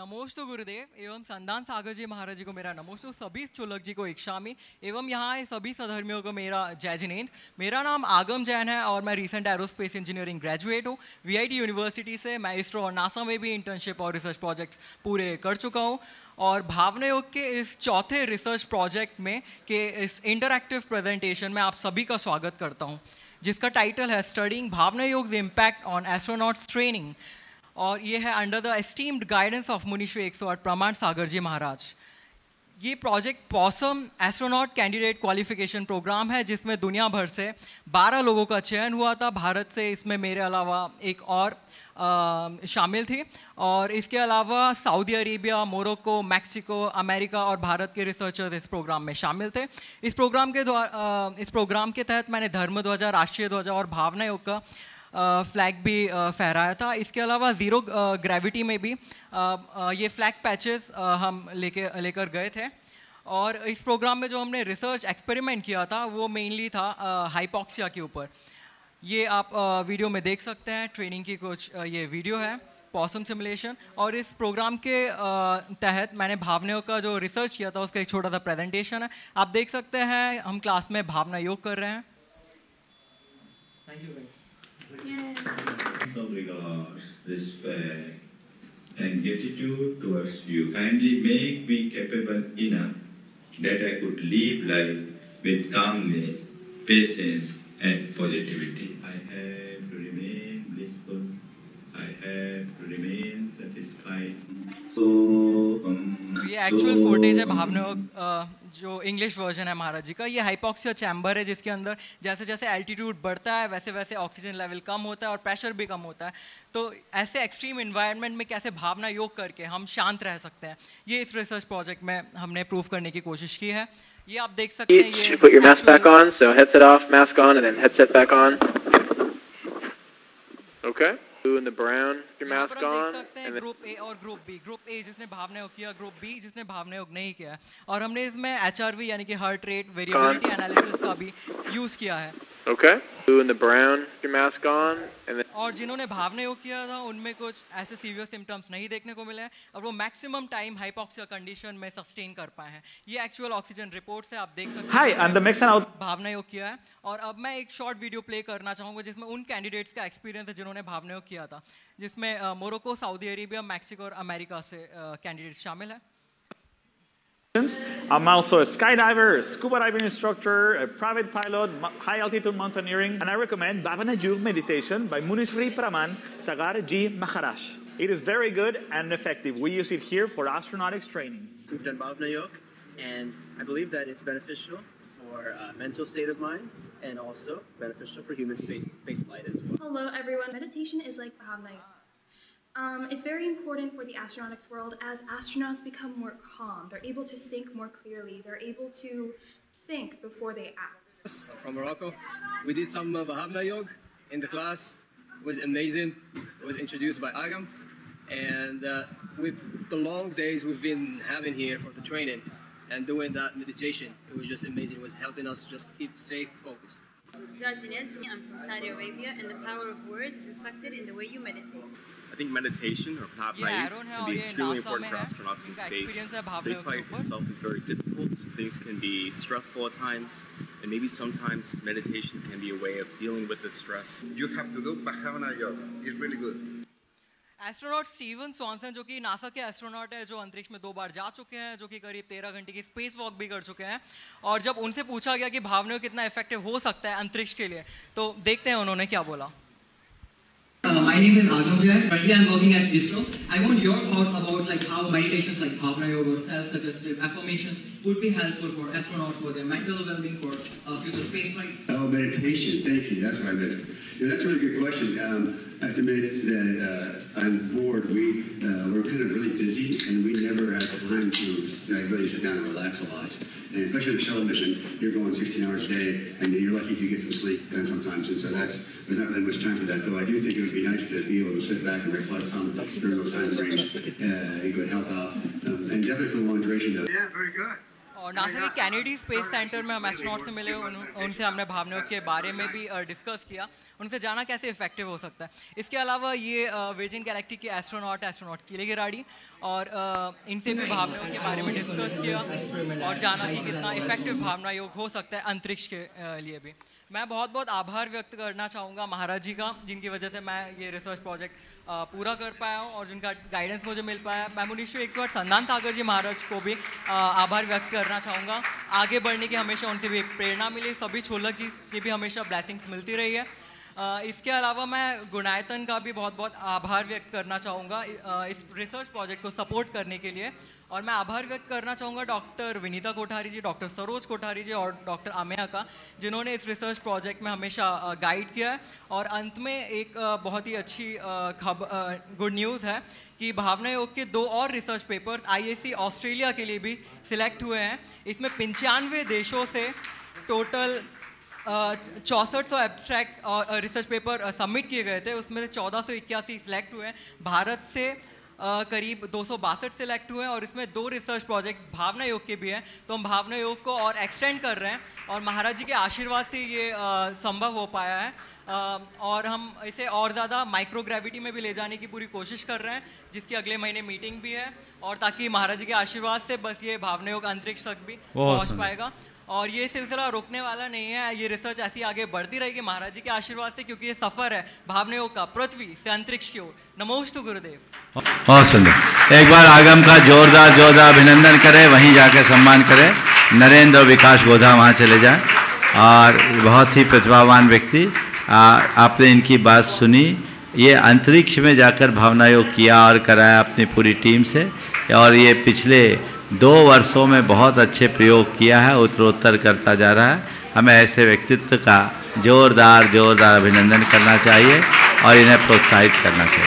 नमोस्तु गुरुदेव एवं संदान सागर जी महाराज जी को मेरा नमोस्तु, सभी चुलक जी को इक्षामी एवं यहाँ आए सभी सधर्मियों को मेरा जय जिनेन्द्र। मेरा नाम आगम जैन है और मैं रिसेंट एरोस्पेस इंजीनियरिंग ग्रेजुएट हूँ वीआईटी यूनिवर्सिटी से। मैं इसरो और नासा में भी इंटर्नशिप और रिसर्च प्रोजेक्ट्स पूरे कर चुका हूँ और भावना योग के इस चौथे रिसर्च प्रोजेक्ट में के इस इंटरैक्टिव प्रेजेंटेशन में आप सभी का स्वागत करता हूँ, जिसका टाइटल है studying Bhavana Yoga's impact on astronauts training और ये है under the esteemed guidance of Munishwar 108 Praman Sagar ji Maharaj. ये project POSSUM astronaut candidate qualification program है जिसमें दुनिया भर से 12 लोगों का चयन हुआ था। भारत से इसमें मेरे अलावा एक और शामिल थी और इसके अलावा Saudi Arabia, Morocco, Mexico, America और भारत के रिसर्चर्स इस प्रोग्राम में शामिल थे। इस प्रोग्राम के तहत मैंने धर्म ध्वजा, राष्ट्रीय ध्वजा और भावना योग का फ्लैग भी फहराया था। इसके अलावा ज़ीरो ग्रेविटी में भी ये फ्लैग पैचेस हम लेकर गए थे और इस प्रोग्राम में जो हमने रिसर्च एक्सपेरिमेंट किया था वो मेनली था हाइपॉक्सिया के ऊपर। ये आप वीडियो में देख सकते हैं, ट्रेनिंग की कुछ ये वीडियो है पॉसम सिमुलेशन। और इस प्रोग्राम के तहत मैंने भावना का जो रिसर्च किया था उसका एक छोटा सा प्रेजेंटेशन है, आप देख सकते हैं। हम क्लास में भावना योग कर रहे हैं। Thank you guys. Some regard, respect, and gratitude towards you. Kindly make me capable enough that I could live life with calmness, patience, and positivity. I have to remain blissful. I have to remain satisfied. ये actual footage है भावना जो English version है महाराज जी का। ये hypoxia chamber है जिसके अंदर जैसे जैसे एल्टीट्यूड बढ़ता है वैसे वैसे ऑक्सीजन लेवल कम होता है और प्रेशर भी कम होता है। तो ऐसे एक्सट्रीम इन्वायरमेंट में कैसे भावना योग करके हम शांत रह सकते हैं, ये इस रिसर्च प्रोजेक्ट में हमने प्रूव करने की कोशिश की है। ये आप देख सकते हैं। ये put your mask back on, so headset off, mask on, and then headset back on. Okay. Blue and the brown, your mask on. And group A और ग्रुप बी। ग्रुप ए जिसने भावना योग किया, ग्रुप बी जिसने भावना योग नहीं किया। और हमने इसमें HRV यानी कि हार्ट रेट वेरिएबिलिटी एनालिसिस का भी यूज किया है। Okay. Blue and the brown, your mask on, and then. और जिन्होंने भावना योग किया था उनमें कुछ ऐसे सीवियर सिम्टम्स नहीं देखने को मिले हैं और वो मैक्सिमम टाइम हाइपॉक्सिया कंडीशन में सस्टेन कर पाए हैं। ये एक्चुअल ऑक्सीजन रिपोर्ट से आप देख सकते हैं। Hi, I'm the Mixon out. भावना योग किया है और अब मैं एक शॉर्ट वीडियो प्ले करना चाहूँगा जिसमें उन कैंडिडेट्स का एक्सपीरियंस है जिन्होंने भावना योग किया था, जिसमें मोरक्को, सऊदी अरेबिया, मैक्सिको और अमेरिका से कैंडिडेट्स शामिल हैं। I'm also a skydiver, a scuba diving instructor, a private pilot, high altitude mountaineering, and I recommend Bhavana Yog meditation by Munishri Praman Sagar Ji Maharaj. It is very good and effective. We use it here for astronautics training. We've done Bhavana Yoga, and I believe that it's beneficial for mental state of mind and also beneficial for human space flight as well. Hello everyone. Meditation is like Bhavana Yoga. It's very important for the astronautics world as astronauts become more calm. They're able to think more clearly. They're able to think before they act. From Morocco, we did some Bhavana Yoga in the class. It was amazing. It was introduced by Agam, and with the long days we've been having here for the training and doing that meditation, it was just amazing. It was helping us just stay focused. Judge Jeanette, I'm from Saudi Arabia, and the power of words is reflected in the way you meditate. I think meditation or bhavana can be extremely important for astronauts in space. Spaceflight itself is very difficult. Things can be stressful at times, and maybe sometimes meditation can be a way of dealing with the stress. You have to do Bhavana Yoga. It's really good. Astronaut Steven Swanson जो कि NASA के astronaut है, जो अंतरिक्ष में 2 बार जा चुके हैं, जो कि करीब 13 घंटे की स्पेस वॉक भी कर चुके हैं। और जब उनसे पूछा गया कि भावना योग कितना इफेक्टिव हो सकता है अंतरिक्ष के लिए, तो देखते हैं उन्होंने क्या बोला। My name is Agam Jain. Currently, I'm working at ISRO. I want your thoughts about how meditations like Bhavana Yoga or self-suggestive affirmation would be helpful for astronauts for their mental well-being for future space flights. Oh, meditation. Thank you. That's what I missed. Yeah, that's a really good question. I have to admit that on board we're kind of really busy and we never have time to really sit down and relax a lot. And especially with the shuttle mission, you're going 16 hours a day, and you're lucky if you get some sleep sometimes. And so there's not really much time for that. Though I do think it would be nice to be able to sit back and reflect some during those time frames. It would help out, and definitely for the long duration. Yeah, very good. और NASA के Kennedy space centre में हम astronaut से मिले, उनसे हमने भावना योग के बारे में भी डिस्कस किया, उनसे जाना कैसे इफेक्टिव हो सकता है। इसके अलावा ये वर्जिन गैलेक्टिक के एस्ट्रोनॉट कीले गिराड़ी, और इनसे भी भावना योग के बारे में डिस्कस किया और जाना कि कितना इफेक्टिव भावना योग हो सकता है अंतरिक्ष के लिए भी। मैं बहुत बहुत आभार व्यक्त करना चाहूँगा महाराज जी का, जिनकी वजह से मैं ये रिसर्च प्रोजेक्ट पूरा कर पाया हूँ और जिनका गाइडेंस मुझे मिल पाया। मैं मुनीश्वर 108 संदान सागर जी महाराज को भी आभार व्यक्त करना चाहूँगा। आगे बढ़ने की हमेशा उनसे भी एक प्रेरणा मिली, सभी छोलक जी की भी हमेशा ब्लेसिंग्स मिलती रही है। इसके अलावा मैं गुणायतन का भी बहुत बहुत आभार व्यक्त करना चाहूँगा इस रिसर्च प्रोजेक्ट को सपोर्ट करने के लिए। और मैं आभार व्यक्त करना चाहूँगा डॉक्टर विनीता कोठारी जी, डॉक्टर सरोज कोठारी जी और डॉक्टर आमेया का, जिन्होंने इस रिसर्च प्रोजेक्ट में हमेशा गाइड किया है। और अंत में एक बहुत ही अच्छी गुड न्यूज़ है कि भावना योग के 2 और रिसर्च पेपर्स IAC ऑस्ट्रेलिया के लिए भी सिलेक्ट हुए हैं। इसमें 95 देशों से टोटल 6400 एब्स्ट्रैक्ट और रिसर्च पेपर सबमिट किए गए थे, उसमें से 1481 सिलेक्ट हुए हैं। भारत से करीब 262 सिलेक्ट हुए हैं और इसमें 2 रिसर्च प्रोजेक्ट भावना योग के भी हैं। तो हम भावना योग को और एक्सटेंड कर रहे हैं और महाराज जी के आशीर्वाद से ये संभव हो पाया है। और हम इसे और ज़्यादा माइक्रोग्रेविटी में भी ले जाने की पूरी कोशिश कर रहे हैं, जिसकी अगले महीने मीटिंग भी है, और ताकि महाराज जी के आशीर्वाद से बस ये भावना योग अंतरिक्ष तक भी पहुँच पाएगा। और ये सिलसिला रुकने वाला नहीं है, ये रिसर्च ऐसी आगे बढ़ती रहेगी महाराज जी के आशीर्वाद से, क्योंकि ये सफ़र है भावना योग का पृथ्वी से अंतरिक्ष की ओर। नमोस्तु गुरुदेव। बहुत सुंदर, एक बार आगम का जोरदार अभिनंदन करें, वहीं जाकर सम्मान करें। नरेंद्र और विकास गोधा वहाँ चले जाएं। और बहुत ही प्रतिभावान व्यक्ति, आपने इनकी बात सुनी, ये अंतरिक्ष में जाकर भावना योग किया और कराया अपनी पूरी टीम से, और ये पिछले 2 वर्षों में बहुत अच्छे प्रयोग किया है, उत्तरोत्तर करता जा रहा है। हमें ऐसे व्यक्तित्व का जोरदार अभिनंदन करना चाहिए और इन्हें प्रोत्साहित करना चाहिए।